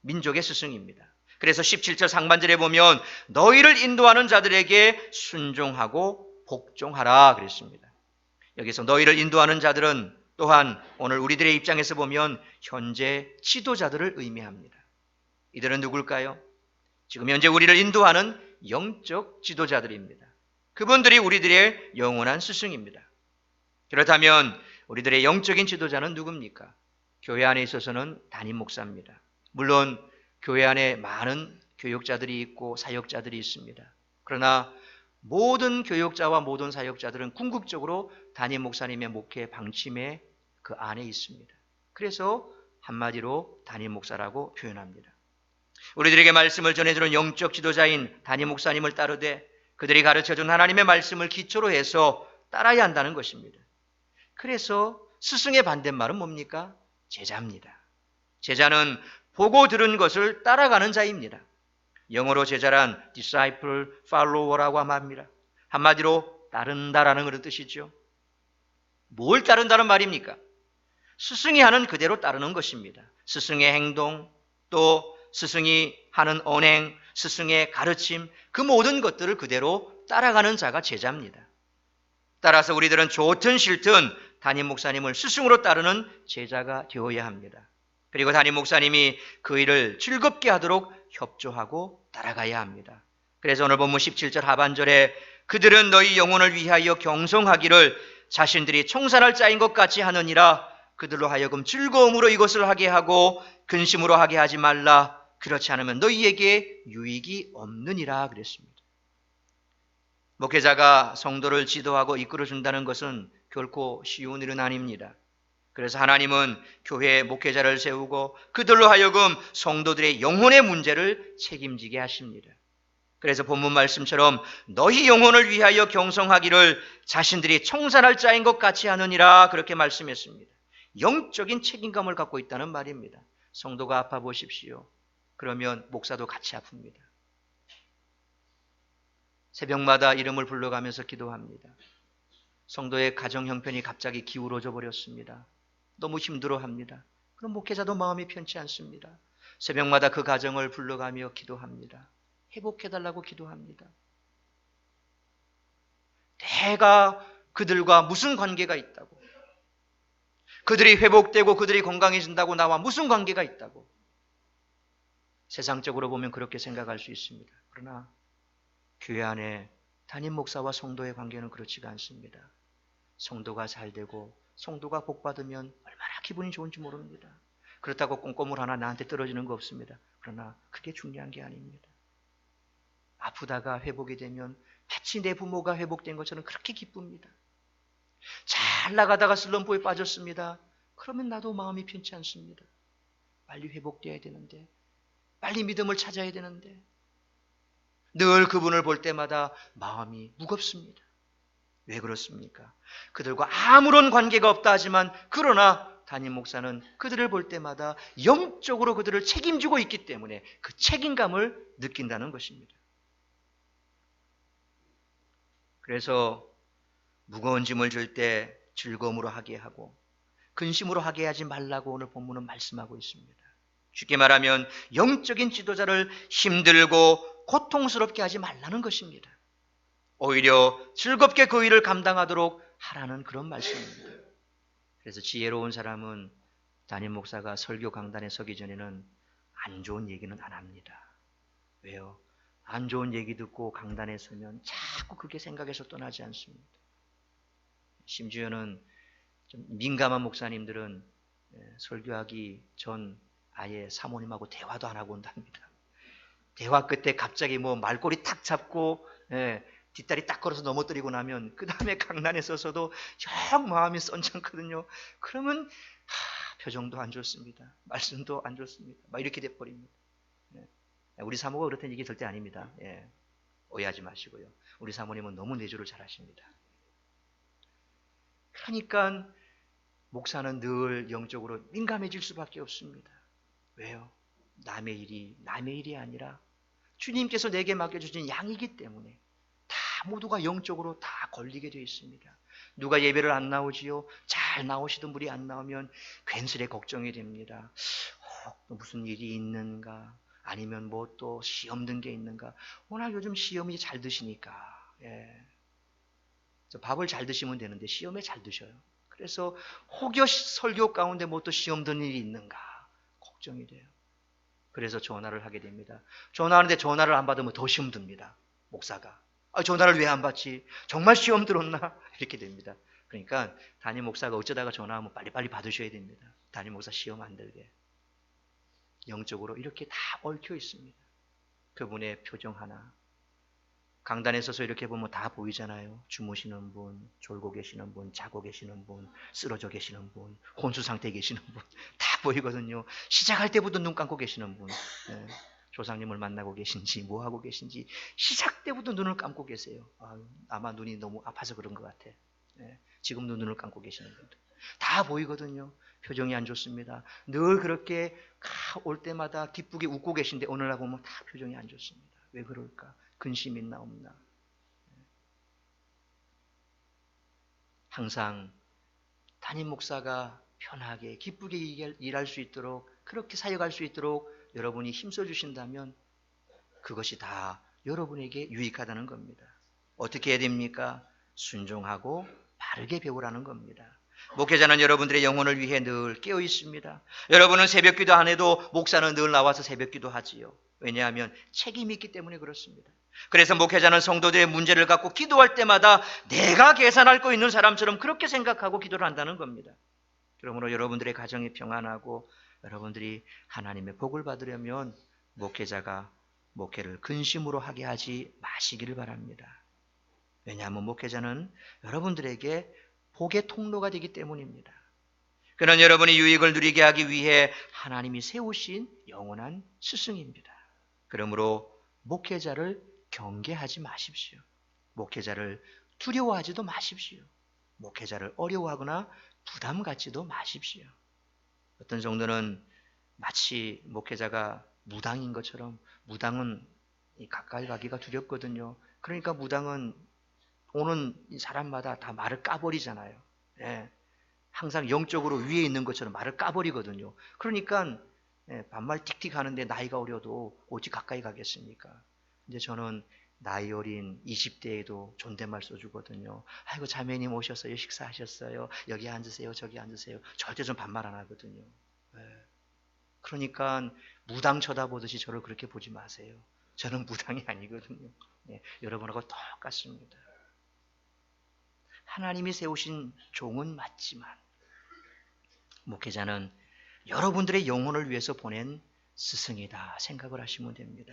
민족의 스승입니다. 그래서 17절 상반절에 보면 너희를 인도하는 자들에게 순종하고 복종하라 그랬습니다. 여기서 너희를 인도하는 자들은 또한 오늘 우리들의 입장에서 보면 현재 지도자들을 의미합니다. 이들은 누굴까요? 지금 현재 우리를 인도하는 영적 지도자들입니다. 그분들이 우리들의 영원한 스승입니다. 그렇다면 우리들의 영적인 지도자는 누굽니까? 교회 안에 있어서는 담임 목사입니다. 물론 교회 안에 많은 교역자들이 있고 사역자들이 있습니다. 그러나 모든 교역자와 모든 사역자들은 궁극적으로 담임 목사님의 목회 방침에 그 안에 있습니다. 그래서 한마디로 담임 목사라고 표현합니다. 우리들에게 말씀을 전해주는 영적 지도자인 담임 목사님을 따르되 그들이 가르쳐준 하나님의 말씀을 기초로 해서 따라야 한다는 것입니다. 그래서 스승의 반대말은 뭡니까? 제자입니다. 제자는 보고 들은 것을 따라가는 자입니다. 영어로 제자란 disciple, follower라고 합니다. 한마디로 따른다라는 그런 뜻이죠. 뭘 따른다는 말입니까? 스승이 하는 그대로 따르는 것입니다. 스승의 행동, 또 스승이 하는 언행, 스승의 가르침, 그 모든 것들을 그대로 따라가는 자가 제자입니다. 따라서 우리들은 좋든 싫든 담임 목사님을 스승으로 따르는 제자가 되어야 합니다. 그리고 담임 목사님이 그 일을 즐겁게 하도록 협조하고 따라가야 합니다. 그래서 오늘 본문 17절 하반절에 그들은 너희 영혼을 위하여 경성하기를 자신들이 청산할 자인 것 같이 하느니라. 그들로 하여금 즐거움으로 이것을 하게 하고 근심으로 하게 하지 말라. 그렇지 않으면 너희에게 유익이 없느니라 그랬습니다. 목회자가 성도를 지도하고 이끌어준다는 것은 결코 쉬운 일은 아닙니다. 그래서 하나님은 교회에 목회자를 세우고 그들로 하여금 성도들의 영혼의 문제를 책임지게 하십니다. 그래서 본문 말씀처럼 너희 영혼을 위하여 경성하기를 자신들이 청산할 자인 것 같이 하느니라 그렇게 말씀했습니다. 영적인 책임감을 갖고 있다는 말입니다. 성도가 아파 보십시오. 그러면 목사도 같이 아픕니다. 새벽마다 이름을 불러가면서 기도합니다. 성도의 가정 형편이 갑자기 기울어져 버렸습니다. 너무 힘들어합니다. 그럼 목회자도 마음이 편치 않습니다. 새벽마다 그 가정을 불러가며 기도합니다. 회복해달라고 기도합니다. 내가 그들과 무슨 관계가 있다고, 그들이 회복되고 그들이 건강해진다고 나와 무슨 관계가 있다고. 세상적으로 보면 그렇게 생각할 수 있습니다. 그러나 교회 안에 담임 목사와 성도의 관계는 그렇지가 않습니다. 성도가 잘 되고 성도가 복받으면 얼마나 기분이 좋은지 모릅니다. 그렇다고 꼼꼼을 하나 나한테 떨어지는 거 없습니다. 그러나 그게 중요한 게 아닙니다. 아프다가 회복이 되면 마치 내 부모가 회복된 것처럼 그렇게 기쁩니다. 잘 나가다가 슬럼프에 빠졌습니다. 그러면 나도 마음이 편치 않습니다. 빨리 회복돼야 되는데, 빨리 믿음을 찾아야 되는데, 늘 그분을 볼 때마다 마음이 무겁습니다. 왜 그렇습니까? 그들과 아무런 관계가 없다 하지만 그러나 담임 목사는 그들을 볼 때마다 영적으로 그들을 책임지고 있기 때문에 그 책임감을 느낀다는 것입니다. 그래서 무거운 짐을 질 때 즐거움으로 하게 하고 근심으로 하게 하지 말라고 오늘 본문은 말씀하고 있습니다. 쉽게 말하면 영적인 지도자를 힘들고 고통스럽게 하지 말라는 것입니다. 오히려 즐겁게 그 일을 감당하도록 하라는 그런 말씀입니다. 그래서 지혜로운 사람은 담임 목사가 설교 강단에 서기 전에는 안 좋은 얘기는 안 합니다. 왜요? 안 좋은 얘기 듣고 강단에 서면 자꾸 그게 생각에서 떠나지 않습니다. 심지어는 좀 민감한 목사님들은 설교하기 전 아예 사모님하고 대화도 안 하고 온답니다. 대화 끝에 갑자기 뭐 말꼬리 탁 잡고 뒷다리 딱 걸어서 넘어뜨리고 나면 그 다음에 강단에 서서도 영 마음이 썬창거든요. 그러면 표정도 안 좋습니다. 말씀도 안 좋습니다. 막 이렇게 돼버립니다. 우리 사모가 그렇다는 얘기 절대 아닙니다. 오해하지 마시고요. 우리 사모님은 너무 내조를 잘하십니다. 그러니까 목사는 늘 영적으로 민감해질 수밖에 없습니다. 왜요? 남의 일이 아니라 주님께서 내게 맡겨주신 양이기 때문에 다 모두가 영적으로 다 걸리게 되어 있습니다. 누가 예배를 안 나오지요? 잘 나오시던 분이 안 나오면 괜스레 걱정이 됩니다. 또 무슨 일이 있는가? 아니면 뭐 또 시험 든 게 있는가? 워낙 요즘 시험이 잘 드시니까 밥을 잘 드시면 되는데 시험에 잘 드셔요. 그래서 혹여 설교 가운데 뭐 또 시험 든 일이 있는가? 걱정이 돼요. 그래서 전화를 하게 됩니다. 전화하는데 전화를 안 받으면 더 시험 듭니다. 목사가. 전화를 왜 안 받지? 정말 시험 들었나? 이렇게 됩니다. 그러니까 담임 목사가 어쩌다가 전화하면 빨리빨리 받으셔야 됩니다. 담임 목사 시험 안 들게. 영적으로 이렇게 다 얽혀 있습니다. 그분의 표정 하나. 강단에 서서 이렇게 보면 다 보이잖아요. 주무시는 분, 졸고 계시는 분, 자고 계시는 분, 쓰러져 계시는 분, 혼수 상태에 계시는 분 다 보이거든요. 시작할 때부터 눈 감고 계시는 분, 조상님을 만나고 계신지 뭐 하고 계신지 시작 때부터 눈을 감고 계세요. 아마 눈이 너무 아파서 그런 것 같아. 지금도 눈을 감고 계시는 분들 다 보이거든요. 표정이 안 좋습니다. 늘 그렇게 올 때마다 기쁘게 웃고 계신데 오늘날 보면 다 표정이 안 좋습니다. 왜 그럴까? 근심이 있나 없나? 항상 담임 목사가 편하게 기쁘게 일할 수 있도록 그렇게 사역할 수 있도록 여러분이 힘써 주신다면 그것이 다 여러분에게 유익하다는 겁니다. 어떻게 해야 됩니까? 순종하고 바르게 배우라는 겁니다. 목회자는 여러분들의 영혼을 위해 늘 깨어 있습니다. 여러분은 새벽기도 안 해도 목사는 늘 나와서 새벽기도 하지요. 왜냐하면 책임이 있기 때문에 그렇습니다. 그래서 목회자는 성도들의 문제를 갖고 기도할 때마다 내가 계산할 거 있는 사람처럼 그렇게 생각하고 기도를 한다는 겁니다. 그러므로 여러분들의 가정이 평안하고 여러분들이 하나님의 복을 받으려면 목회자가 목회를 근심으로 하게 하지 마시기를 바랍니다. 왜냐하면 목회자는 여러분들에게 복의 통로가 되기 때문입니다. 그는 여러분이 유익을 누리게 하기 위해 하나님이 세우신 영원한 스승입니다. 그러므로 목회자를 경계하지 마십시오. 목회자를 두려워하지도 마십시오. 목회자를 어려워하거나 부담 갖지도 마십시오. 어떤 정도는 마치 목회자가 무당인 것처럼, 무당은 가까이 가기가 두렵거든요. 그러니까 무당은 오는 사람마다 다 말을 까버리잖아요. 예. 항상 영적으로 위에 있는 것처럼 말을 까버리거든요. 그러니까 반말 틱틱 하는데 나이가 어려도 어찌 가까이 가겠습니까? 근데 저는 나이 어린 20대에도 존댓말 써주거든요. 아이고 자매님 오셨어요. 식사하셨어요. 여기 앉으세요. 저기 앉으세요. 절대 좀 반말 안 하거든요. 그러니까 무당 쳐다보듯이 저를 그렇게 보지 마세요. 저는 무당이 아니거든요. 여러분하고 똑같습니다. 하나님이 세우신 종은 맞지만 목회자는 여러분들의 영혼을 위해서 보낸 스승이다 생각을 하시면 됩니다.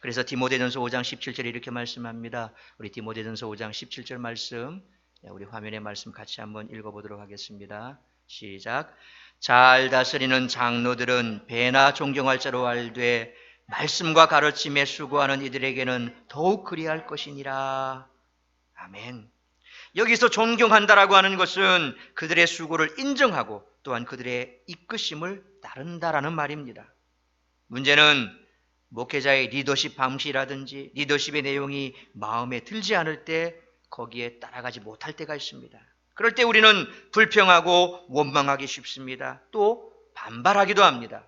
그래서 디모데전서 5장 17절에 이렇게 말씀합니다. 우리 디모데전서 5장 17절 말씀, 우리 화면의 말씀 같이 한번 읽어보도록 하겠습니다. 시작. 잘 다스리는 장로들은 배나 존경할 자로 알되 말씀과 가르침에 수고하는 이들에게는 더욱 그리할 것이니라. 아멘. 여기서 존경한다라고 하는 것은 그들의 수고를 인정하고 또한 그들의 이끄심을 따른다라는 말입니다. 문제는 목회자의 리더십 방식이라든지 리더십의 내용이 마음에 들지 않을 때 거기에 따라가지 못할 때가 있습니다. 그럴 때 우리는 불평하고 원망하기 쉽습니다. 또 반발하기도 합니다.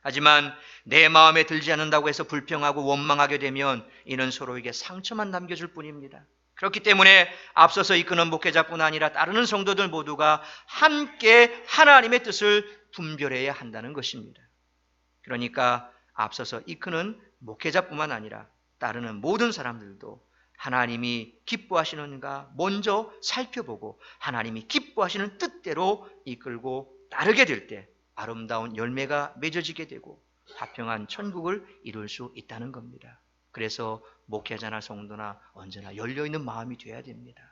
하지만 내 마음에 들지 않는다고 해서 불평하고 원망하게 되면 이는 서로에게 상처만 남겨줄 뿐입니다. 그렇기 때문에 앞서서 이끄는 목회자뿐 아니라 따르는 성도들 모두가 함께 하나님의 뜻을 분별해야 한다는 것입니다. 그러니까 앞서서 이끄는 목회자뿐만 아니라 따르는 모든 사람들도 하나님이 기뻐하시는가 먼저 살펴보고 하나님이 기뻐하시는 뜻대로 이끌고 따르게 될 때 아름다운 열매가 맺어지게 되고 화평한 천국을 이룰 수 있다는 겁니다. 그래서 목회자나 성도나 언제나 열려있는 마음이 돼야 됩니다.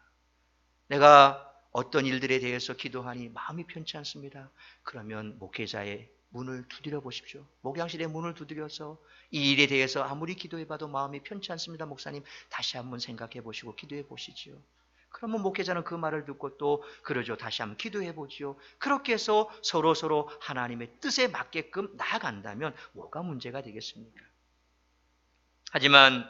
내가 어떤 일들에 대해서 기도하니 마음이 편치 않습니다. 그러면 목회자의 문을 두드려 보십시오. 목양실의 문을 두드려서 이 일에 대해서 아무리 기도해봐도 마음이 편치 않습니다. 목사님 다시 한번 생각해 보시고 기도해 보시지요. 그러면 목회자는 그 말을 듣고 또 그러죠. 다시 한번 기도해 보지요. 그렇게 해서 서로 하나님의 뜻에 맞게끔 나아간다면 뭐가 문제가 되겠습니까? 하지만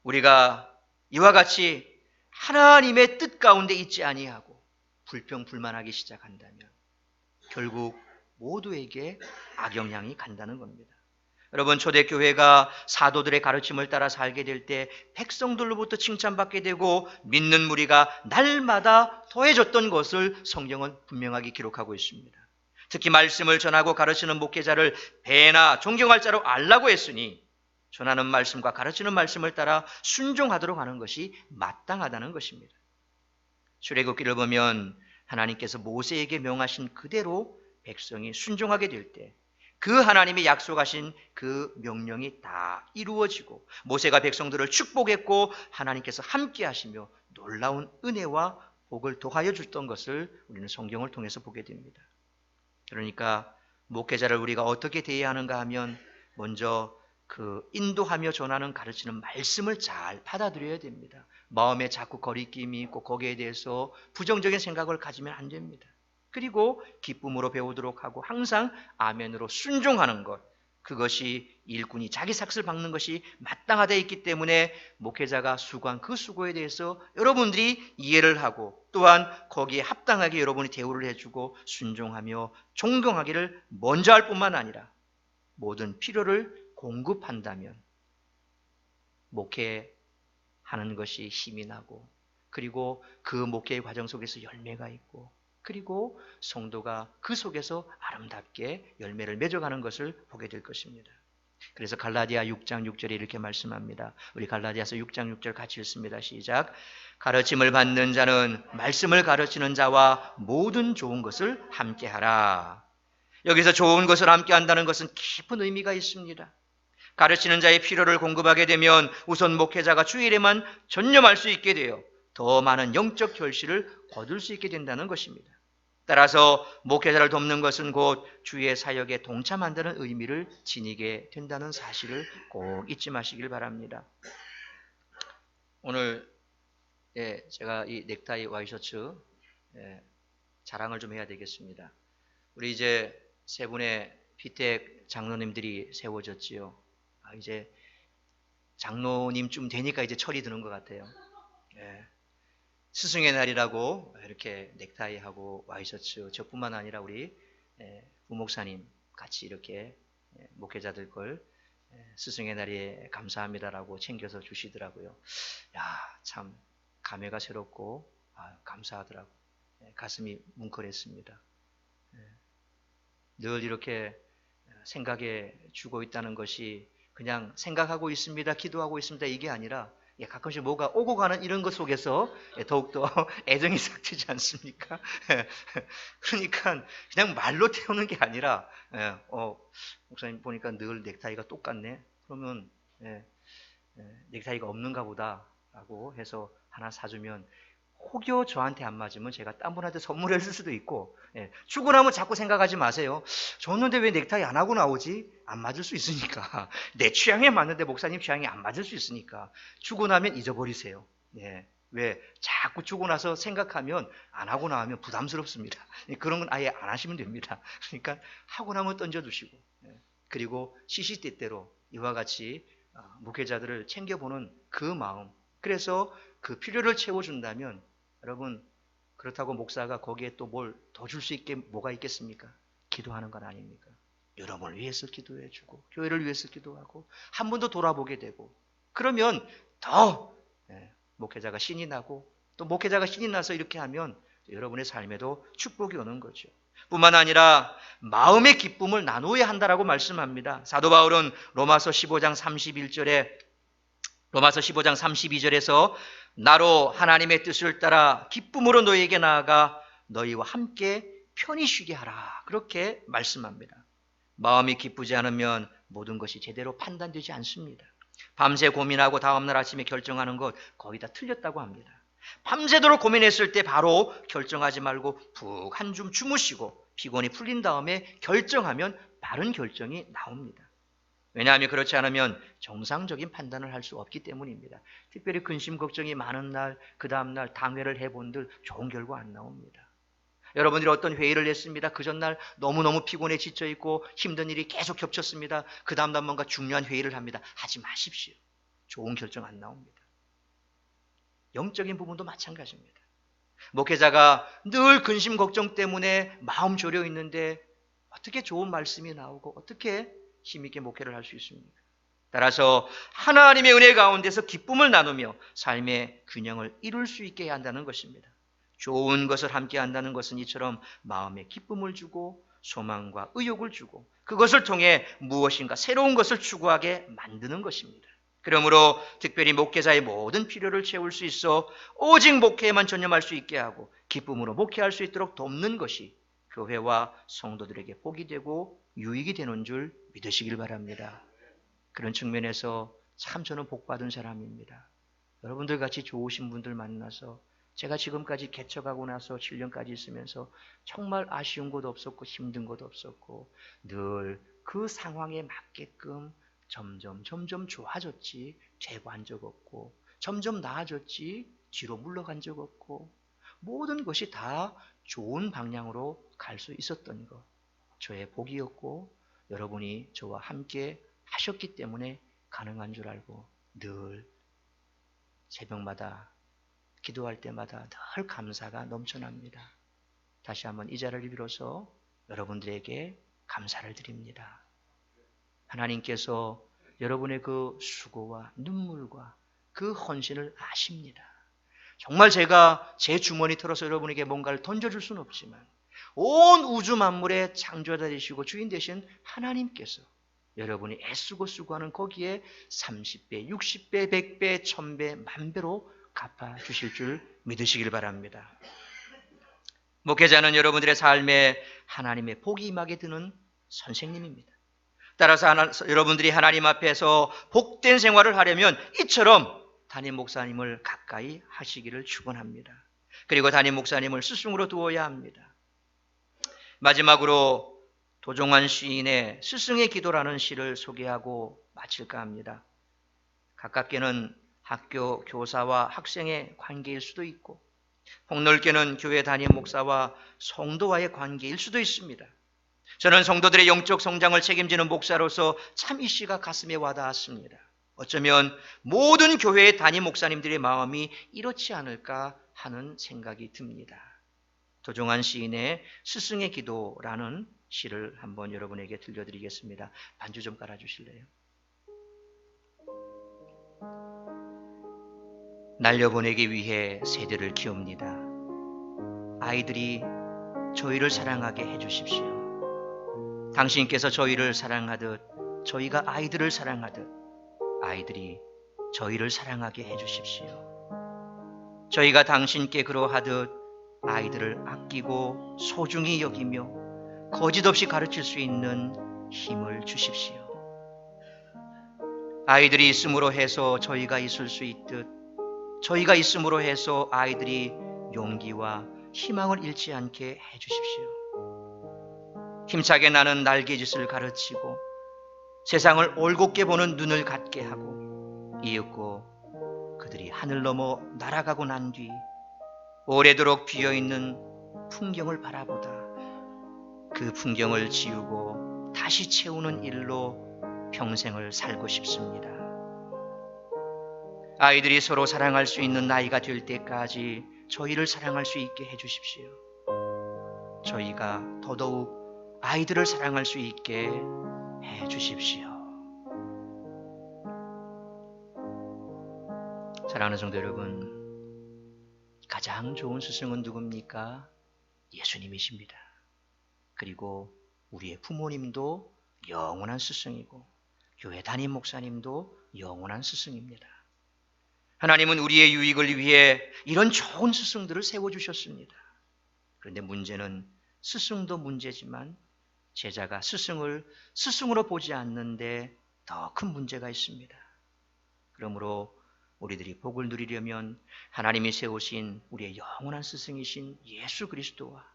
우리가 이와 같이 하나님의 뜻 가운데 있지 아니하고 불평불만하기 시작한다면 결국 모두에게 악영향이 간다는 겁니다. 여러분 초대교회가 사도들의 가르침을 따라 살게 될 때 백성들로부터 칭찬받게 되고 믿는 무리가 날마다 더해졌던 것을 성경은 분명하게 기록하고 있습니다. 특히 말씀을 전하고 가르치는 목회자를 배나 존경할 자로 알라고 했으니 전하는 말씀과 가르치는 말씀을 따라 순종하도록 하는 것이 마땅하다는 것입니다. 출애굽기를 보면 하나님께서 모세에게 명하신 그대로 백성이 순종하게 될 때 그 하나님이 약속하신 그 명령이 다 이루어지고 모세가 백성들을 축복했고 하나님께서 함께 하시며 놀라운 은혜와 복을 더하여 줬던 것을 우리는 성경을 통해서 보게 됩니다. 그러니까 목회자를 우리가 어떻게 대해야 하는가 하면 먼저 그 인도하며 전하는 가르치는 말씀을 잘 받아들여야 됩니다. 마음에 자꾸 거리낌이 있고 거기에 대해서 부정적인 생각을 가지면 안 됩니다. 그리고 기쁨으로 배우도록 하고 항상 아멘으로 순종하는 것, 그것이 일꾼이 자기 삭슬 박는 것이 마땅하다 있기 때문에 목회자가 수고한 그 수고에 대해서 여러분들이 이해를 하고 또한 거기에 합당하게 여러분이 대우를 해주고 순종하며 존경하기를 먼저 할 뿐만 아니라 모든 필요를 공급한다면 목회하는 것이 힘이 나고 그리고 그 목회의 과정 속에서 열매가 있고 그리고 성도가 그 속에서 아름답게 열매를 맺어가는 것을 보게 될 것입니다. 그래서 갈라디아 6장 6절에 이렇게 말씀합니다. 우리 갈라디아서 6장 6절 같이 읽습니다. 시작. 가르침을 받는 자는 말씀을 가르치는 자와 모든 좋은 것을 함께하라. 여기서 좋은 것을 함께한다는 것은 깊은 의미가 있습니다. 가르치는 자의 필요를 공급하게 되면 우선 목회자가 주일에만 전념할 수 있게 되어 더 많은 영적 결실을 거둘 수 있게 된다는 것입니다. 따라서 목회자를 돕는 것은 곧 주의 사역에 동참한다는 의미를 지니게 된다는 사실을 꼭 잊지 마시길 바랍니다. 오늘 제가 이 넥타이 와이셔츠 자랑을 좀 해야 되겠습니다. 우리 이제 세 분의 피택 장로님들이 세워졌지요. 이제 장로님쯤 되니까 이제 철이 드는 것 같아요. 스승의 날이라고 이렇게 넥타이하고 와이셔츠, 저뿐만 아니라 우리 부목사님 같이 이렇게 목회자들 걸 스승의 날에 감사합니다라고 챙겨서 주시더라고요. 참 감회가 새롭고 감사하더라고요. 가슴이 뭉클했습니다. 늘 이렇게 생각해 주고 있다는 것이 그냥 생각하고 있습니다, 기도하고 있습니다 이게 아니라 가끔씩 뭐가 오고 가는 이런 것 속에서 더욱더 애정이 싹트지 않습니까? 그러니까 그냥 말로 태우는 게 아니라 목사님 보니까 늘 넥타이가 똑같네. 그러면 넥타이가 없는가 보다 라고 해서 하나 사주면 혹여 저한테 안 맞으면 제가 딴 분한테 선물했을 수도 있고, 주고 나면 자꾸 생각하지 마세요. 줬는데 왜 넥타이 안 하고 나오지? 안 맞을 수 있으니까. 내 취향에 맞는데 목사님 취향이 안 맞을 수 있으니까 주고 나면 잊어버리세요. 왜 자꾸 주고 나서 생각하면 안 하고 나면 부담스럽습니다. 그런 건 아예 안 하시면 됩니다. 그러니까 하고 나면 던져두시고, 그리고 시시때때로 이와 같이 목회자들을 챙겨보는 그 마음, 그래서 그 필요를 채워준다면 여러분, 그렇다고 목사가 거기에 또 뭘 더 줄 수 있게 뭐가 있겠습니까? 기도하는 건 아닙니까? 여러분을 위해서 기도해주고 교회를 위해서 기도하고 한 번 더 돌아보게 되고, 그러면 더 목회자가 신이 나고, 또 목회자가 신이 나서 이렇게 하면 여러분의 삶에도 축복이 오는 거죠. 뿐만 아니라 마음의 기쁨을 나누어야 한다라고 말씀합니다. 사도 바울은 로마서 15장 32절에서 나로 하나님의 뜻을 따라 기쁨으로 너희에게 나아가 너희와 함께 편히 쉬게 하라, 그렇게 말씀합니다. 마음이 기쁘지 않으면 모든 것이 제대로 판단되지 않습니다. 밤새 고민하고 다음날 아침에 결정하는 것 거의 다 틀렸다고 합니다. 밤새도록 고민했을 때 바로 결정하지 말고 푹 한줌 주무시고 피곤이 풀린 다음에 결정하면 바른 결정이 나옵니다. 왜냐하면 그렇지 않으면 정상적인 판단을 할 수 없기 때문입니다. 특별히 근심 걱정이 많은 날, 그 다음날 당회를 해본들 좋은 결과 안 나옵니다. 여러분들이 어떤 회의를 했습니다. 그 전날 너무너무 피곤해 지쳐있고 힘든 일이 계속 겹쳤습니다. 그 다음날 뭔가 중요한 회의를 합니다. 하지 마십시오. 좋은 결정 안 나옵니다. 영적인 부분도 마찬가지입니다. 목회자가 늘 근심 걱정 때문에 마음 졸여 있는데 어떻게 좋은 말씀이 나오고 어떻게 힘있게 목회를 할 수 있습니까? 따라서 하나님의 은혜 가운데서 기쁨을 나누며 삶의 균형을 이룰 수 있게 해야 한다는 것입니다. 좋은 것을 함께 한다는 것은 이처럼 마음에 기쁨을 주고 소망과 의욕을 주고 그것을 통해 무엇인가 새로운 것을 추구하게 만드는 것입니다. 그러므로 특별히 목회자의 모든 필요를 채울 수 있어 오직 목회에만 전념할 수 있게 하고 기쁨으로 목회할 수 있도록 돕는 것이 교회와 성도들에게 복이 되고 유익이 되는 줄 믿으시길 바랍니다. 그런 측면에서 참 저는 복받은 사람입니다. 여러분들 같이 좋으신 분들 만나서 제가 지금까지 개척하고 나서 7년까지 있으면서 정말 아쉬운 것도 없었고 힘든 것도 없었고 늘 그 상황에 맞게끔 점점 좋아졌지 되고 한 적 없고 점점 나아졌지 뒤로 물러간 적 없고 모든 것이 다 좋은 방향으로 갈 수 있었던 것, 저의 복이었고 여러분이 저와 함께 하셨기 때문에 가능한 줄 알고 늘 새벽마다 기도할 때마다 늘 감사가 넘쳐납니다. 다시 한번 이 자리를 빌어서 여러분들에게 감사를 드립니다. 하나님께서 여러분의 그 수고와 눈물과 그 헌신을 아십니다. 정말 제가 제 주머니 털어서 여러분에게 뭔가를 던져줄 수는 없지만 온 우주 만물의 창조자 되시고 주인 되신 하나님께서 여러분이 애쓰고 수고하는 거기에 30배, 60배, 100배, 1000배, 만배로 갚아주실 줄 믿으시길 바랍니다. 목회자는 여러분들의 삶에 하나님의 복이 임하게 드는 선생님입니다. 따라서 여러분들이 하나님 앞에서 복된 생활을 하려면 이처럼 담임 목사님을 가까이 하시기를 축원합니다. 그리고 담임 목사님을 스승으로 두어야 합니다. 마지막으로 도종환 시인의 스승의 기도라는 시를 소개하고 마칠까 합니다. 가깝게는 학교 교사와 학생의 관계일 수도 있고 폭넓게는 교회 담임 목사와 성도와의 관계일 수도 있습니다. 저는 성도들의 영적 성장을 책임지는 목사로서 참 이 시가 가슴에 와닿았습니다. 어쩌면 모든 교회의 담임 목사님들의 마음이 이렇지 않을까 하는 생각이 듭니다. 도종환 시인의 스승의 기도라는 시를 한번 여러분에게 들려드리겠습니다. 반주 좀 깔아주실래요? 날려보내기 위해 세대를 키웁니다. 아이들이 저희를 사랑하게 해주십시오. 당신께서 저희를 사랑하듯 저희가 아이들을 사랑하듯 아이들이 저희를 사랑하게 해주십시오. 저희가 당신께 그러하듯 아이들을 아끼고 소중히 여기며 거짓 없이 가르칠 수 있는 힘을 주십시오. 아이들이 있음으로 해서 저희가 있을 수 있듯 저희가 있음으로 해서 아이들이 용기와 희망을 잃지 않게 해주십시오. 힘차게 나는 날개짓을 가르치고 세상을 올곧게 보는 눈을 갖게 하고 이윽고 그들이 하늘 넘어 날아가고 난 뒤 오래도록 비어있는 풍경을 바라보다 그 풍경을 지우고 다시 채우는 일로 평생을 살고 싶습니다. 아이들이 서로 사랑할 수 있는 나이가 될 때까지 저희를 사랑할 수 있게 해주십시오. 저희가 더더욱 아이들을 사랑할 수 있게 해주십시오. 사랑하는 성도 여러분, 가장 좋은 스승은 누굽니까? 예수님이십니다. 그리고 우리의 부모님도 영원한 스승이고 교회 담임 목사님도 영원한 스승입니다. 하나님은 우리의 유익을 위해 이런 좋은 스승들을 세워주셨습니다. 그런데 문제는 스승도 문제지만 제자가 스승을 스승으로 보지 않는데 더 큰 문제가 있습니다. 그러므로 우리들이 복을 누리려면 하나님이 세우신 우리의 영원한 스승이신 예수 그리스도와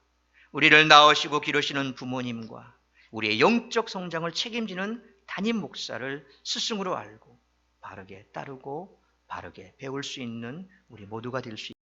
우리를 낳으시고 기르시는 부모님과 우리의 영적 성장을 책임지는 담임 목사를 스승으로 알고 바르게 따르고 바르게 배울 수 있는 우리 모두가 될 수 있습니다.